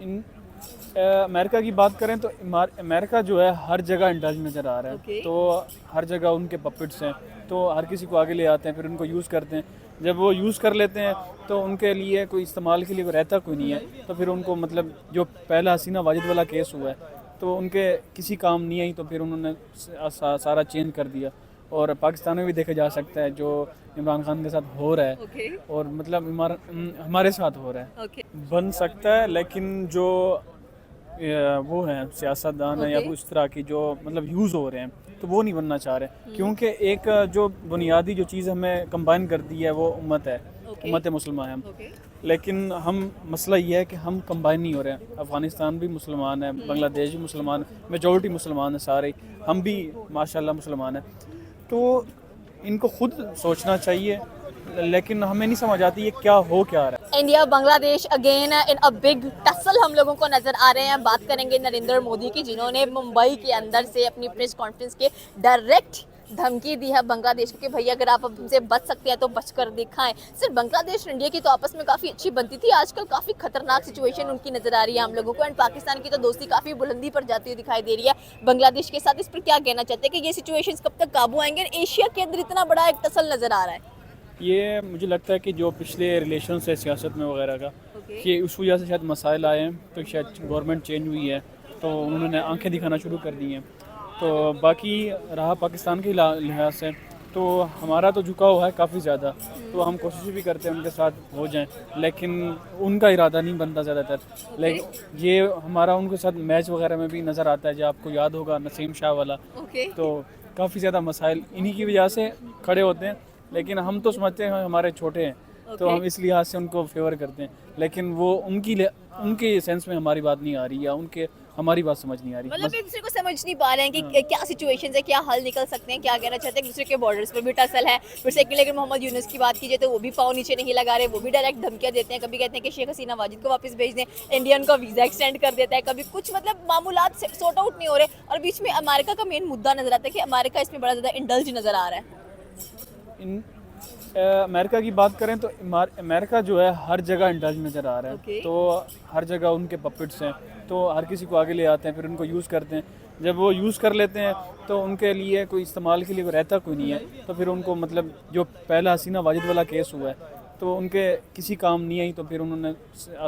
In America की बात करें तो अमेरिका जो है हर जगह इंडल्ज नज़र आ रहा है। ओके। तो हर जगह उनके पपेट्स हैं, तो हर किसी को आगे ले आते हैं, फिर उनको यूज़ करते हैं। जब वो यूज़ कर लेते हैं तो उनके लिए कोई इस्तेमाल के लिए कोई रहता कोई नहीं है। तो फिर उनको मतलब जो पहला हसीना वाजिद वाला केस हुआ है तो उनके किसी काम नहीं आई, तो फिर उन्होंने सारा चेंज कर दिया। और पाकिस्तान में भी देखा जा सकता है जो इमरान खान के साथ हो रहा है, ओके। और मतलब हमारे साथ हो रहा है। ओके। बन सकता है, लेकिन जो वो हैं सियासतदान है या ओके। कोई इस तरह की जो मतलब यूज़ हो रहे हैं, तो वो नहीं बनना चाह रहे। क्योंकि एक जो बुनियादी जो चीज़ हमें कंबाइन करती है वो उम्मत है, ओके। उम्मत मुसलमान है हम। ओके। लेकिन हम मसला ये है कि हम कंबाइन नहीं हो रहे हैं। अफ़गानिस्तान भी मुसलमान है, बांग्लादेश भी मुसलमान, मेजॉरिटी मुसलमान है सारे, हम भी माशाल्लाह मुसलमान हैं। तो इनको खुद सोचना चाहिए, लेकिन हमें नहीं समझ आती ये क्या रहा है। India Bangladesh again in a big tussle हम लोगों को नजर आ रहे हैं। बात करेंगे नरेंद्र मोदी की, जिन्होंने मुंबई के अंदर से अपनी प्रेस कॉन्फ्रेंस के डायरेक्ट धमकी दी है बांग्लादेश को कि भैया अगर आप हमसे बच सकते हैं तो बचकर दिखाएं। सिर्फ बांग्लादेश और इंडिया की तो आपस में काफी अच्छी बनती थी, आजकल काफी खतरनाक सिचुएशन उनकी नजर आ रही है हम लोगों को। एंड पाकिस्तान की तो दोस्ती काफी बुलंदी पर जाती हुई दिखाई दे रही है बांग्लादेश के साथ। इस पर क्या कहना चाहते हैं कि ये सिचुएशन कब तक काबू आएंगे? एशिया के अंदर इतना बड़ा एक टसल नजर आ रहा है। ये मुझे लगता है कि जो पिछले रिलेशन है सियासत में वगैरह का, ओके। कि उस वजह से शायद मसाइल आए हैं। तो शायद गवर्नमेंट चेंज हुई है तो उन्होंने आंखें दिखाना शुरू कर दी हैं। तो बाकी रहा पाकिस्तान के लिहाज से, तो हमारा तो झुकाव है काफ़ी ज़्यादा। तो हम कोशिश भी करते हैं उनके साथ हो जाएं, लेकिन उनका इरादा नहीं बनता ज़्यादातर। लेकिन ये हमारा उनके साथ मैच वगैरह में भी नज़र आता है, जो आपको याद होगा नसीम शाह वाला। ओके। तो काफ़ी ज़्यादा मसाइल इन्हीं की वजह से खड़े होते हैं। लेकिन हम तो समझते हैं हमारे छोटे हैं, तो हम इस लिहाज से उनको फेवर करते हैं। लेकिन वो उनके सेंस में हमारी बात नहीं आ रही, या उनके हमारी बात समझ नहीं आ रही। मतलब एक दूसरे को समझ नहीं पा रहे हैं कि क्या सिचुएशन है, क्या हल निकल सकते हैं, क्या कहना चाहते हैं। एक दूसरे के बॉर्डर्स पर भी टसल है। फिर सेकंडली अगर मोहम्मद यूनुस की बात कीजिए तो वो भी पाँव नीचे नहीं लगा रहे, वो भी डायरेक्ट धमकियां देते हैं। कभी कहते हैं कि शेख हसीना वाजिद को वापस भेज दें, इंडियन का वीजा एक्सटेंड कर देता है, कभी कुछ मतलब मामूलात सॉर्ट आउट नहीं हो रहे। और बीच में अमेरिका का मेन मुद्दा नजर आता है कि अमेरिका इसमें बड़ा ज्यादा इंडल्ज नजर आ रहा है। इन अमेरिका की बात करें तो अमेरिका जो है हर जगह इंडल्ज नज़र आ रहा है। ओके। तो हर जगह उनके पपेट्स हैं, तो हर किसी को आगे ले आते हैं, फिर उनको यूज़ करते हैं। जब वो यूज़ कर लेते हैं तो उनके लिए कोई इस्तेमाल के लिए कोई रहता कोई नहीं है। तो फिर उनको मतलब जो पहला हसीना वाजिद वाला केस हुआ है तो उनके किसी काम नहीं आई, तो फिर उन्होंने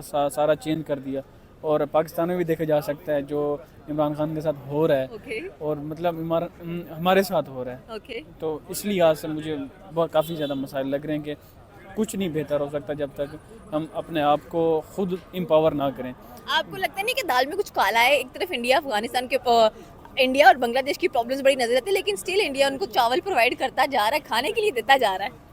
सारा चेंज कर दिया। और पाकिस्तान में भी देखा जा सकता है जो इमरान खान के साथ हो रहा है, ओके। और मतलब हमारे साथ हो रहा है। ओके। तो इस लिहाज से मुझे बहुत काफ़ी ज़्यादा मसाइल लग रहे हैं कि कुछ नहीं बेहतर हो सकता जब तक हम अपने आप को खुद एम्पावर ना करें। आपको लगता नहीं कि दाल में कुछ काला है? एक तरफ इंडिया अफगानिस्तान के इंडिया और बांग्लादेश की प्रॉब्लम्स बड़ी नजर आती है, लेकिन स्टिल इंडिया उनको चावल प्रोवाइड करता जा रहा है, खाने के लिए देता जा रहा है।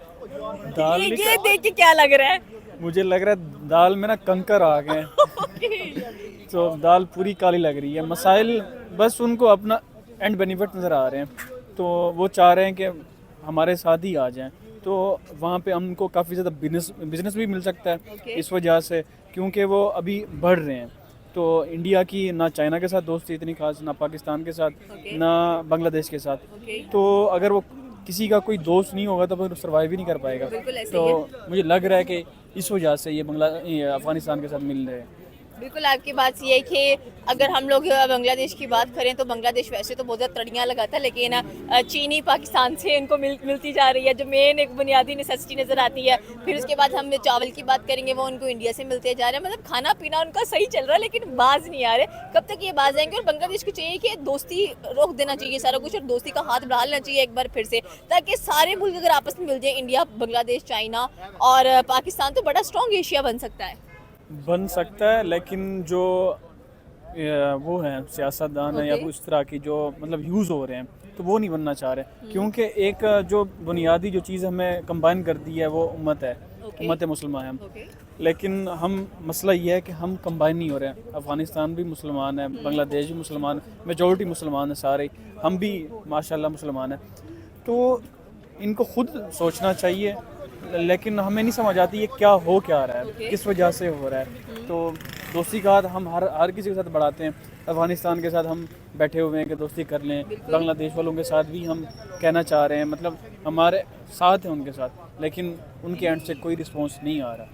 दाल में ये देख के क्या लग रहा है? मुझे लग रहा है दाल में ना कंकर आ गए हैं। तो दाल पूरी काली लग रही है। मसाइल बस उनको अपना एंड बेनिफिट नज़र आ रहे हैं, तो वो चाह रहे हैं कि हमारे साथ ही आ जाएं। तो वहाँ पे हमको काफ़ी ज़्यादा बिजनेस भी मिल सकता है इस वजह से, क्योंकि वो अभी बढ़ रहे हैं। तो इंडिया की ना चाइना के साथ दोस्ती इतनी खास, ना पाकिस्तान के साथ, ना बांग्लादेश के साथ। तो अगर वो किसी का कोई दोस्त नहीं होगा तो फिर सर्वाइव ही नहीं कर पाएगा। बिल्कुल ऐसे तो ही है। मुझे लग रहा है कि इस वजह से ये अफगानिस्तान के साथ मिल रहे हैं। बिल्कुल आपकी बात सही है कि अगर हम लोग बांग्लादेश की बात करें तो बांग्लादेश वैसे तो बहुत ज़्यादा तड़ियाँ लगाता है, लेकिन चीनी पाकिस्तान से इनको मिलती जा रही है, जो मेन एक बुनियादी नेसेसिटी नज़र आती है। फिर उसके बाद हम चावल की बात करेंगे, वो उनको इंडिया से मिलते जा रहे हैं। मतलब खाना पीना उनका सही चल रहा है, लेकिन बाज नहीं आ रहे। कब तक ये बाज आएंगे? और बांग्लादेश को चाहिए कि दोस्ती रोक देना चाहिए सारा कुछ, और दोस्ती का हाथ बढ़ा लेना चाहिए एक बार फिर से, ताकि सारे मुल्क अगर आपस में मिल जाए, इंडिया, बांग्लादेश, चाइना और पाकिस्तान, तो बड़ा स्ट्रॉन्ग एशिया बन सकता है। बन सकता है, लेकिन जो वो हैं सियासतदान है या कोई इस तरह की जो मतलब यूज़ हो रहे हैं, तो वो नहीं बनना चाह रहे। क्योंकि एक जो बुनियादी जो चीज़ हमें कंबाइन करती है वो उम्मत है, उम्मत मुसलमान है हम। लेकिन हम मसला ये है कि हम कंबाइन नहीं हो रहे हैं। अफ़गानिस्तान भी मुसलमान है, बांग्लादेश भी मुसलमान, मेजॉरिटी मुसलमान है सारे, हम भी माशाल्लाह मुसलमान हैं। तो इनको खुद सोचना चाहिए, लेकिन हमें नहीं समझ आती ये क्या रहा है, किस वजह से हो रहा है। तो दोस्ती का हाथ हम हर किसी के साथ बढ़ाते हैं। अफ़गानिस्तान के साथ हम बैठे हुए हैं कि दोस्ती कर लें, बांग्लादेश वालों के साथ भी हम कहना चाह रहे हैं, मतलब हमारे साथ हैं उनके साथ, लेकिन उनके एंड से कोई रिस्पॉन्स नहीं आ रहा।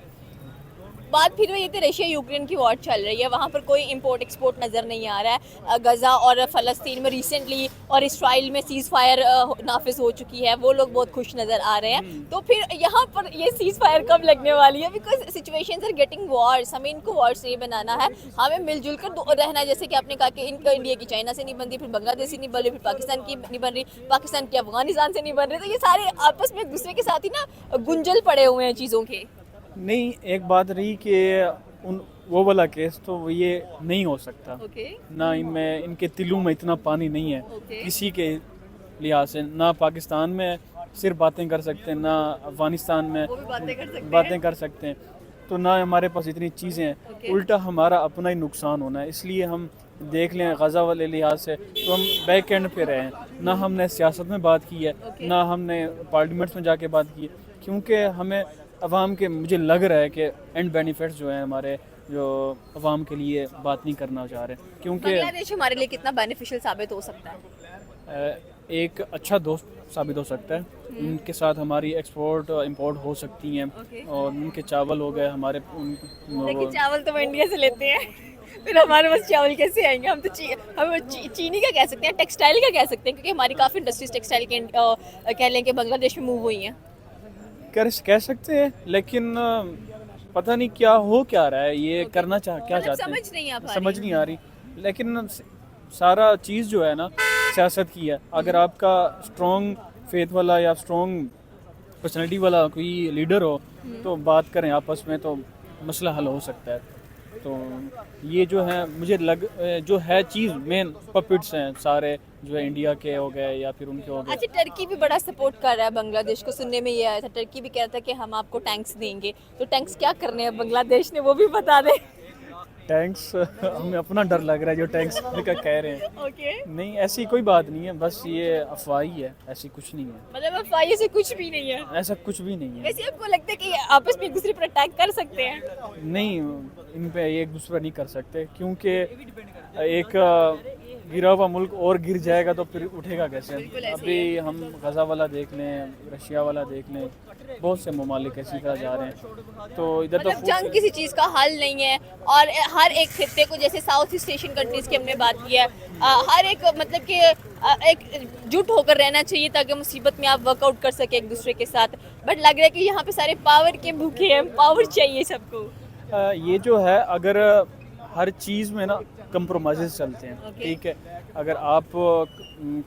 बात फिर वही थी, रशिया यूक्रेन की वॉर चल रही है, वहाँ पर कोई इंपोर्ट एक्सपोर्ट नज़र नहीं आ रहा है। गज़ा और फ़लस्तीन में रिसेंटली और इसराइल में सीज़ फायर नाफिज हो चुकी है, वो लोग बहुत खुश नज़र आ रहे हैं। तो फिर यहाँ पर ये सीज़ फायर कब लगने वाली है? Because situations are getting worse, हमें इनको वॉर्स नहीं बनाना है, हमें मिलजुल कर रहना है। जैसे कि आपने कहा कि इनका इंडिया की चाइना से नहीं बनती, फिर बांग्लादेश से नहीं बन रही, फिर पाकिस्तान की नहीं बन रही, पाकिस्तान की अफगानिस्तान से नहीं बन रही, तो ये सारे आपस में एक दूसरे के साथ ही ना गुंजल पड़े हुए हैं चीज़ों के। नहीं, एक बात रही कि वो वाला केस तो ये नहीं हो सकता। ओके ना इनमें, इनके तिलों में इतना पानी नहीं है ओके किसी के लिहाज से। ना पाकिस्तान में सिर्फ बातें कर सकते हैं, ना अफगानिस्तान में वो भी बातें कर सकते हैं। बातें कर सकते हैं, तो ना हमारे पास इतनी चीज़ें हैं। Okay. उल्टा हमारा अपना ही नुकसान होना है। इसलिए हम देख लें गज़ा वाले लिहाज से तो हम बैक एंड पे रहे हैं। ना हमने सियासत में बात की है, Okay. ना हमने पार्लियामेंट्स में जाके बात की है, क्योंकि हमें अवाम के, मुझे लग रहा है कि एंड बेनिफिट्स जो हैं हमारे, जो अवाम के लिए बात नहीं करना चाह रहे, क्योंकि बांग्लादेश हमारे लिए कितना बेनिफिशियल साबित हो सकता है? एक अच्छा दोस्त साबित हो सकता है। उनके साथ हमारी एक्सपोर्ट इंपोर्ट हो सकती हैं। Okay. और उनके चावल हो गए हमारे लेकिन चावल तो हम इंडिया से लेते हैं, फिर हमारे पास चावल कैसे आएंगे? हम तो चीनी का कह सकते हैं, टेक्सटाइल का कह सकते हैं, क्योंकि हमारी काफ़ी इंडस्ट्रीज टेक्सटाइल के कह लें कि बांग्लादेश में मूव हुई हैं। कह सकते हैं, लेकिन पता नहीं क्या हो क्या रहा है, ये करना क्या मतलब चाहते हैं, समझ नहीं आ पा समझ नहीं आ रही। लेकिन सारा चीज़ जो है ना सियासत की है। अगर आपका स्ट्रॉन्ग फेथ वाला या स्ट्रॉन्ग पर्सनैलिटी वाला कोई लीडर हो तो बात करें आपस में, तो मसला हल हो सकता है। तो ये जो है, मुझे जो है चीज़ मेन पपिट्स हैं सारे, जो है इंडिया के हो गए या फिर उनके हो गए। अच्छा, टर्की भी बड़ा सपोर्ट कर रहा है बांग्लादेश को, सुनने में ये आया था। टर्की भी कह रहा था कि हम आपको टैंक्स देंगे, तो टैंक्स क्या करने हैं बांग्लादेश ने, वो भी बता दे। टैंक्स हमें अपना डर लग रहा है जो टैंक्स का कह रहे हैं। ओके, नहीं, ऐसी कोई बात नहीं है, बस ये अफवाह ही है, ऐसी कुछ नहीं है, मतलब अफवाह से कुछ भी नहीं है। ऐसा कुछ भी नहीं है। वैसे आपको लगता है कि आपस में एक दूसरे पर अटैक कर सकते हैं? नहीं, इन पे एक दूसरा नहीं कर सकते, क्योंकि एक गिरा हुआ मुल्क और गिर जाएगा तो फिर उठेगा कैसे? बिल्कुल ऐसे अभी हम गज़ा वाला देख लें, रशिया वाला देख लें, बहुत से ममालिक इसी तरह जा रहे हैं। तो इधर तो मतलब जंग किसी चीज़ का हल नहीं है, और हर एक खित्ते को, जैसे साउथ ईस्ट एशियन कंट्रीज़ की हमने बात की है, हर एक मतलब कि एक जुट होकर रहना चाहिए ताकि मुसीबत में आप वर्कआउट कर सके एक दूसरे के साथ। बट लग रहा है कि यहाँ पे सारे पावर के भूखे हैं, पावर चाहिए सबको। ये जो है, अगर हर चीज़ में ना कंप्रोमाइज़ चलते हैं, Okay. ठीक है। अगर आप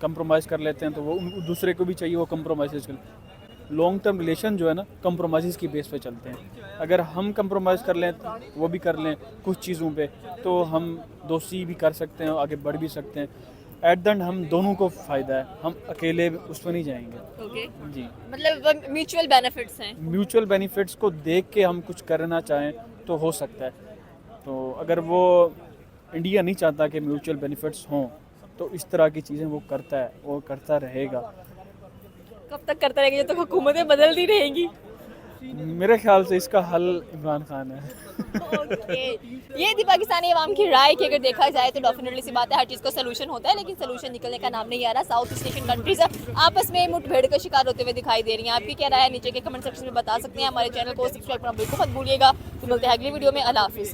कंप्रोमाइज़ कर लेते हैं तो वो दूसरे को भी चाहिए वो कंप्रोमाइज़ कर। लॉन्ग टर्म रिलेशन जो है ना कंप्रोमाइज़ की बेस पे चलते हैं। अगर हम कंप्रोमाइज़ कर लें, वो भी कर लें कुछ चीज़ों पे, तो हम दोस्ती भी कर सकते हैं, आगे बढ़ भी सकते हैं। एट द एंड हम दोनों को फ़ायदा है, हम अकेले उस पर नहीं जाएंगे। ओके, जी, मतलब म्यूचुअल बेनिफिट्स हैं। म्यूचुअल बेनिफिट्स को देख के हम कुछ करना चाहें तो हो सकता है। तो अगर वो इंडिया नहीं चाहता कि म्यूचुअल बेनिफिट्स हों, तो इस तरह की चीज़ें वो करता है, वो करता रहेगा। कब तक करता रहेगा जब तक हुकूमतें बदलती रहेंगी? मेरे ख्याल से इसका हल इमरान खान है। ओके, ये थी पाकिस्तानी अवाम की राय कि अगर देखा जाए तो डेफिनेटली सी बात है, हर चीज़ का सलूशन होता है, लेकिन सलूशन निकलने का नाम नहीं आ रहा। साउथ ईस्ट एशियन कंट्रीज आपस में मुठभेड़ का शिकार होते हुए दिखाई दे रही हैं। आपकी क्या राय है नीचे के कमेंट सेक्शन में बता सकते हैं। हमारे चैनल को सब्सक्राइब करना बिल्कुल मत भूलिएगा। तो मिलते हैं अगली वीडियो में। अल्लाह हाफिज़।